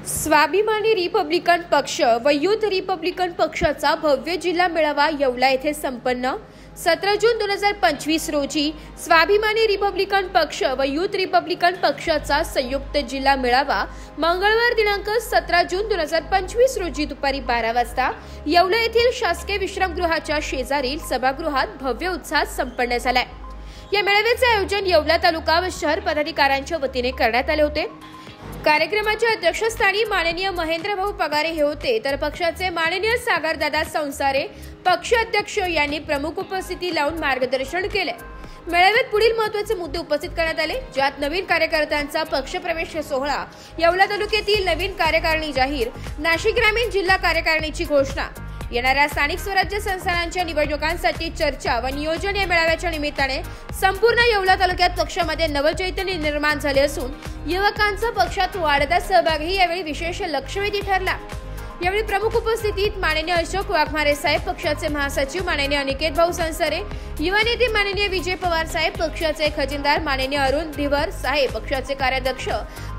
स्वाभिमानी रिपब्लिकन पक्ष व युथ रिपब्लिकन पक्षाचा भव्य जिल्हा मेळावा येवला येथे संपन्न 17 जून 2025 रोजी स्वाभिमानी रिपब्लिकन पक्ष व युथ रिपब्लिकन पक्षाचा संयुक्त जिल्हा मेळावा मंगळवार दिनांक 17 जून 2025 रोजी दुपारी 12 वाजता येवला येथील शासकीय विश्रामगृहाच्या शेजारील सभागृहात भव्य उत्साहात संपन्न झाला। या मेळाव्याचे आयोजन येवला तालुका व शहर पदाधिकाऱ्यांच्या वतीने करण्यात आले होते। कार्यक्रमाच्या अध्यक्षस्थानी माननीय महेंद्रभाऊ पगारे हे होते, तर पक्षाचे माननीय सागरदादा संसारे पक्ष अध्यक्ष यांनी प्रमुख उपस्थिती लावून मार्गदर्शन केले। मेळाव्यात पुढील महत्त्वाचे मुद्दे उपस्थित करण्यात आले, ज्यात नवीन कार्यकर्त्यांचा पक्षप्रवेश सोहळा, येवला तालुक्यातील नवीन कार्यकारिणी जाहीर, नाशिक ग्रामीण जिल्हा कार्यकारिणीची घोषणा, येणाऱ्या स्थानिक स्वराज्य संस्थांच्या निवडणुकांसाठी चर्चा व नियोजन। या मेळाव्याच्या निमित्ताने संपूर्ण येवला तालुक्यात पक्षामध्ये नवचैतन्य निर्माण झाले असून युवकांचा पक्षात वाढता सहभागही यावेळी विशेष लक्षवेधी ठरला। यावेळी प्रमुख उपस्थितीत माननीय अशोक वाघमारे साहेब, पक्षाचे महासचिव माननीय अनिकेत भाऊ संसारे, युवा नेते माननीय विजय पवार साहेब, पक्षाचे खजिनदार माननीय अरुण धिवर साहेब, पक्षाचे कार्याध्यक्ष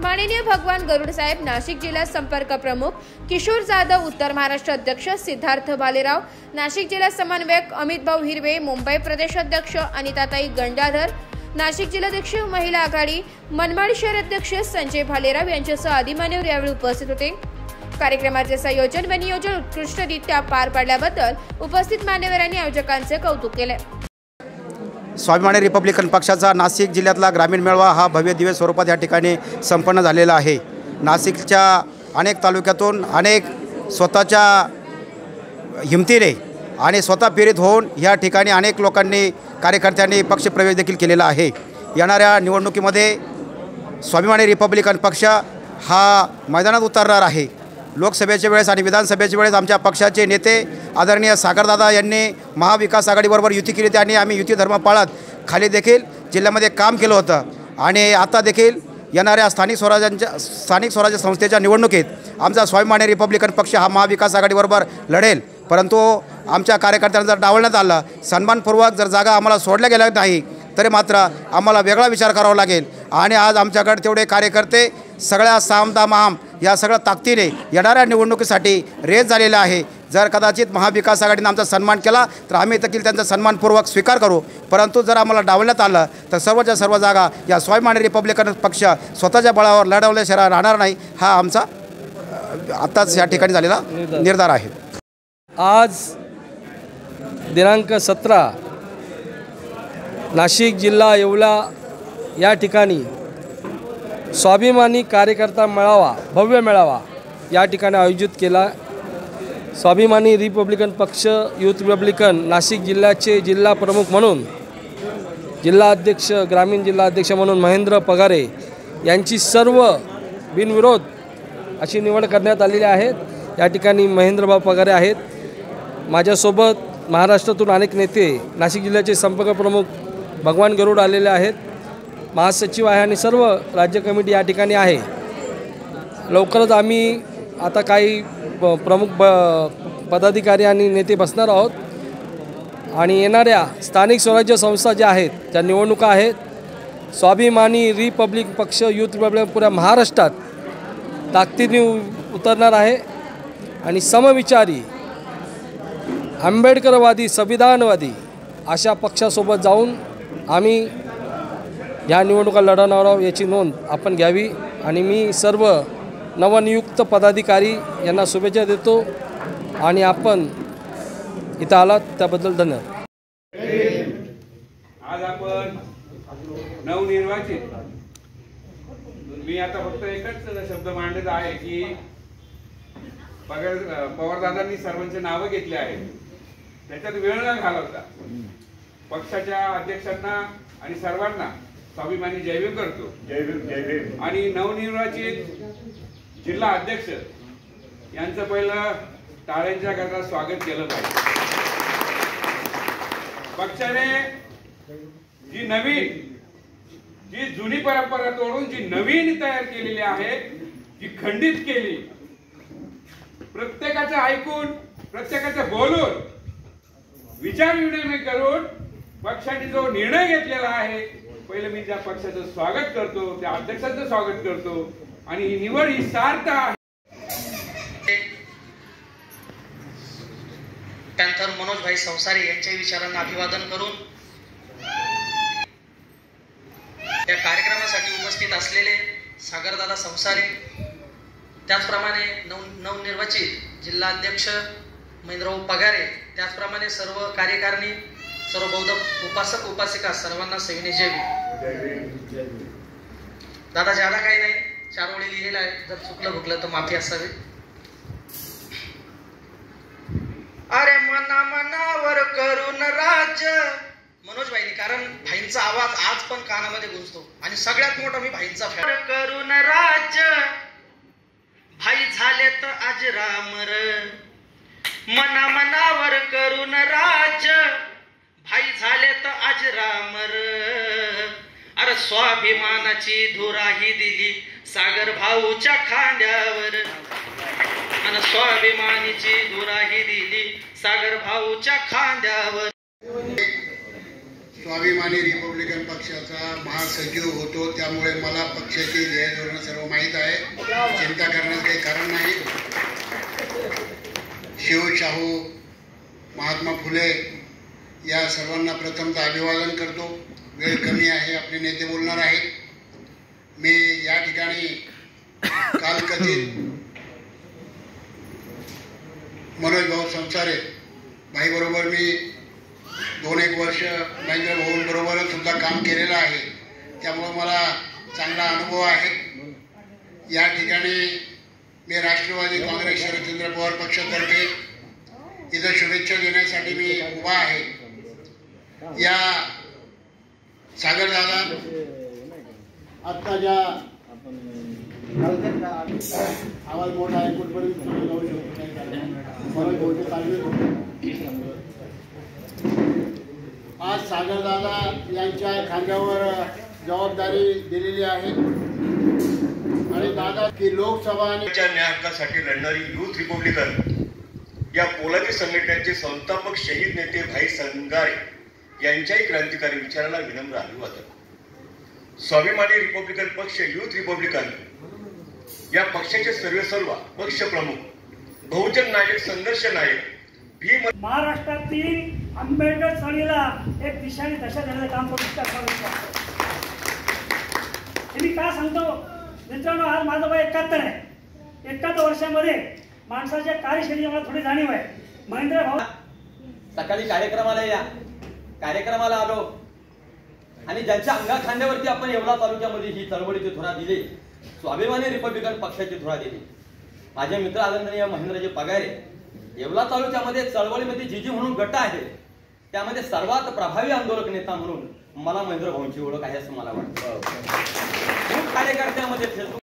माननीय भगवान गरुड साहेब, नाशिक जिल्हा संपर्क प्रमुख किशोर जाधव, उत्तर महाराष्ट्र अध्यक्ष सिद्धार्थ भालेराव, नाशिक जिल्हा समन्वयक अमित भाऊ हिरवे, मुंबई प्रदेश अध्यक्ष अनिताताई गंडाधर, नाशिक जिल्हाध्यक्ष महिला आघाडी मनमाड शहर अध्यक्ष संजय भालेराव यांच्यासह आदी मान्यवर यावेळी उपस्थित होते। कार्यक्रमाचे संयोजन व नियोजन उत्कृष्टरित्या पार पाडल्याबद्दल उपस्थित मान्यवरांनी आयोजकांचे कौतुक केले। स्वाभिमानी रिपब्लिकन पक्षाचा नाशिक जिल्ह्यातला ग्रामीण मेळावा हा भव्य दिव्य स्वरूपात या ठिकाणी संपन्न झालेला आहे। नाशिकच्या अनेक तालुक्यातून अनेक स्वतःच्या हिमतीने आणि स्वतः प्रेरित होऊन या ठिकाणी अनेक लोकांनी कार्यकर्त्यांनी पक्षप्रवेश देखील केलेला आहे। येणाऱ्या निवडणुकीमध्ये स्वाभिमानी रिपब्लिकन पक्ष हा मैदानात उतरणार आहे। लोकसभेच्या वेळेस आणि विधानसभेच्या वेळेस आमच्या पक्षाचे नेते आदरणीय सागरदादा यांनी महाविकास आघाडीबरोबर युती केली होती आणि आम्ही युती धर्म पाळत खाली देखील जिल्ह्यामध्ये काम केलं होतं आणि आता देखील येणाऱ्या स्थानिक स्वराज्य संस्थेच्या निवडणुकीत आमचा स्वाभिमानी रिपब्लिकन पक्ष हा महाविकास आघाडीबरोबर लढेल। परंतु आमच्या कार्यकर्त्यांना जर डावलण्यात आलं, सन्मानपूर्वक जर जागा आम्हाला सोडल्या गेल्या नाही तरी मात्र आम्हाला वेगळा विचार करावा लागेल। आणि आज आमच्याकडे तेवढे कार्यकर्ते सगळ्या सामदामाम या सगळ्या ताकदीने येणाऱ्या निवडणुकीसाठी रेस झालेला आहे। जर कदाचित महाविकास आघाडीने आमचा सन्मान केला तर आम्ही देखील त्यांचा सन्मानपूर्वक स्वीकार करू, परंतु जर आम्हाला डावलण्यात आलं तर सर्वच्या सर्व जागा या स्वाभिमानी रिपब्लिकन पक्ष स्वतःच्या बळावर लढवल्याशिवाय राहणार नाही, हा आमचा आत्ताच या ठिकाणी झालेला निर्धार आहे। आज दिनांक 17 नाशिक जिल्हा येवला या ठिकाणी स्वाभिमानी कार्यकर्ता मेळावा, भव्य मेळावा या ठिकाणी आयोजित केला। स्वाभिमानी रिपब्लिकन पक्ष युथ रिपब्लिकन नाशिक जिल्ह्याचे जिल्हा प्रमुख म्हणून, जिल्हा अध्यक्ष, ग्रामीण जिल्हा अध्यक्ष म्हणून महेंद्र पगारे यांची सर्व बिनविरोध अशी निवड करण्यात आलेली आहे। या ठिकाणी महेंद्रभाऊ पगारे आहेत, माझ्यासोबत महाराष्ट्रातून अनेक नेते, नाशिक जिल्ह्याचे संपर्क प्रमुख भगवान गरुड आलेले आहेत, महासचिव आहे आणि सर्व राज्य कमिटी या ठिकाणी आहे। लवकरच आम्ही आता काही प्रमुख पदाधिकारी आणि नेते बसणार आहोत आणि येणाऱ्या स्थानिक स्वराज्य संस्था ज्या आहेत, ज्या निवडणुका आहेत, स्वाभिमानी रिपब्लिक पक्ष युथ रिपब्लिक पुऱ्या महाराष्ट्रात ताकदीने उतरणार आहे आणि समविचारी, आंबेडकरवादी, संविधानवादी अशा पक्षासोबत जाऊन आम्ही ह्या निवडणुका लढवणार आहोत याची नोंद आपण घ्यावी। आणि मी सर्व नवनियुक्त पदाधिकारी यांना शुभेच्छा देतो आणि आपण इथं आलात त्याबद्दल धन्यवाद। आज आपण नवनिर्वाचित, मी आता फक्त एकच शब्द मांडलेला आहे की पवारदादांनी सर्वांचे नावं घेतले आहेत, त्याच्यात वेळ न घालवता पक्षाच्या अध्यक्षांना आणि सर्वांना स्वाभिमानी जयभीम करतो। जयभीम। आणि नवनिर्वाचित जिल्हा अध्यक्ष यांचं पहिलं टाळ्यांच्या गजरात स्वागत केलं पाहिजे। पक्षाने जी जुनी परंपरा तोडून जी नवीन तयार केलेली आहे, जी खंडित केली, प्रत्येकाचं ऐकून, प्रत्येकाचं बोलून, विचार विनिमय करून पक्षाने जो निर्णय घेतलेला आहे, पहिले मी त्या पक्षाचं स्वागत करतो, त्या अध्यक्षाचं स्वागत करतो आणि ही निवड ही सार्थ आहे। मनोजभाई संसारे यांच्या विचारांना अभिवादन करून या कार्यक्रमासाठी उपस्थित असलेले सागरदादा संसारे, त्याचप्रमाणे नवनिर्वाचित जिल्हा अध्यक्ष महेंद्रभाऊ पगारे, त्याचप्रमाणे सर्व कार्यकारिणी, सर्व बौद्ध उपासक उपासिका सर्वांना सविनय जय भीम. दादा ज्यादा काही नाही, 4 ओळी लिहिलेला आहे, जर चुकलं भुकलं तर माफी असावी. अरे मना मनावर करून राज्य, मनोज भाईनी, कारण भाईंचा आवाज आज पण कानामध्ये गुंजतो आणि सगळ्यात मोठा मी भाईंचा फॅन. करून राज्य भाई झाले तर अजरामर, मना मनावर करून राज्य भाई झाले तर अजरामर. अरे स्वाभिमानाची धुराही दिली सागर भाऊच्या खांद्यावर, आणि स्वाभिमानीची धुराही दिली सागर भाऊच्या खांद्यावर. स्वाभिमानी रिपब्लिकन पक्षाचा महासचिव होतो, त्यामुळे मला पक्षाची ध्येय धोरण सर्व माहीत आहे. चिंता करण्याचं काही कारण नाही. शिव, शाहू, महात्मा फुले या सर्वांना प्रथमतः अभिवादन करतो. वेळ कमी आहे, आपले नेते बोलणार आहेत. मी या ठिकाणी कालकथित मनोज भाऊ संसारे भाईबरोबर मी 2-1 वर्ष महेंद्र भाऊंबरोबर सुद्धा काम केलेलं आहे, त्यामुळे मला चांगला अनुभव आहे. या ठिकाणी मी राष्ट्रवादी काँग्रेस शरदचंद्र पवार पक्षातर्फे इथं शुभेच्छा देण्यासाठी मी उभा आहे. या सागरदादा आत्ता ज्या आवाज मोठा आहे, कुठपर्यंत जाऊ शकतो. आज सागरदादा यांच्या खांद्यावर जबाबदारी दिलेली आहे आणि दादा की लोकसभा आणि न्याय हक्कासाठी लढणारी युथ रिपब्लिकन या पोलादी संघटनेचे संस्थापक शहीद नेते भाई संगारे यांच्याही क्रांतिकारी विचाराला विनम्र अभिवादन. स्वाभिमानी रिपब्लिकन पक्ष युथ रिपब्लिकन या पक्षाचे सर्व पक्ष प्रमुख बहुजन नायक, संघर्ष नायक भीम महाराष्ट्रातील आंबेडकर चळवळीला एक दिशा आणि दशा देण्याचं काम करू शकतात. हे मी का सांगतो मित्रांनो, आज माझं वय 71 आहे. 71 वर्षामध्ये माणसाच्या कार्यशैलीची मला थोडी जाणीव आहे. महेंद्र भाऊ सकाळी कार्यक्रमाला आलो आणि ज्यांच्या अंगा खांद्यावरती आपण येवला तालुक्यामध्ये ही चळवळीची धुरा दिली, स्वाभिमानी रिपब्लिकन पक्षाची धुरा दिली. माझे मित्र आदरणीय महेंद्रजी पगारे, येवला तालुक्यामध्ये चळवळीमध्ये जीजी म्हणून गट आहे, त्यामध्ये सर्वात प्रभावी आंदोलक नेता म्हणून मला महेंद्र भाऊंची ओळख आहे असं मला वाटतं. खूप कार्यकर्त्यामध्ये फेसबुक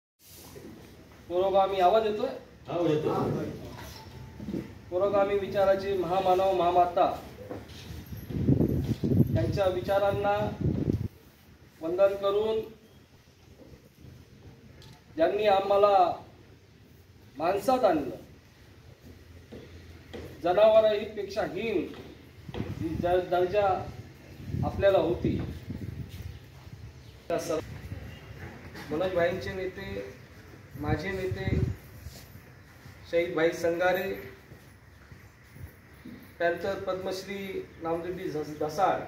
पुरोगामी आवाज येतोय, पुरोगामी विचाराची महामानव महामाता त्यांच्या विचारांना वंदन करून ज्यांनी आम्हाला माणसात आणलं, जनावरही पेक्षा हीन जी दर्जा आपल्याला होती, मनोज भाईंचे नेते, माझे नेते शहीद भाई संगारे, त्यांचं पद्मश्री नामदेवजी धसाळ,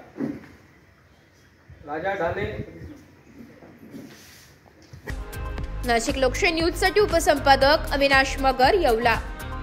राजा ढाले. नाशिक लोकशाही न्यूजसाठी उपसंपादक अविनाश मगर, येवला.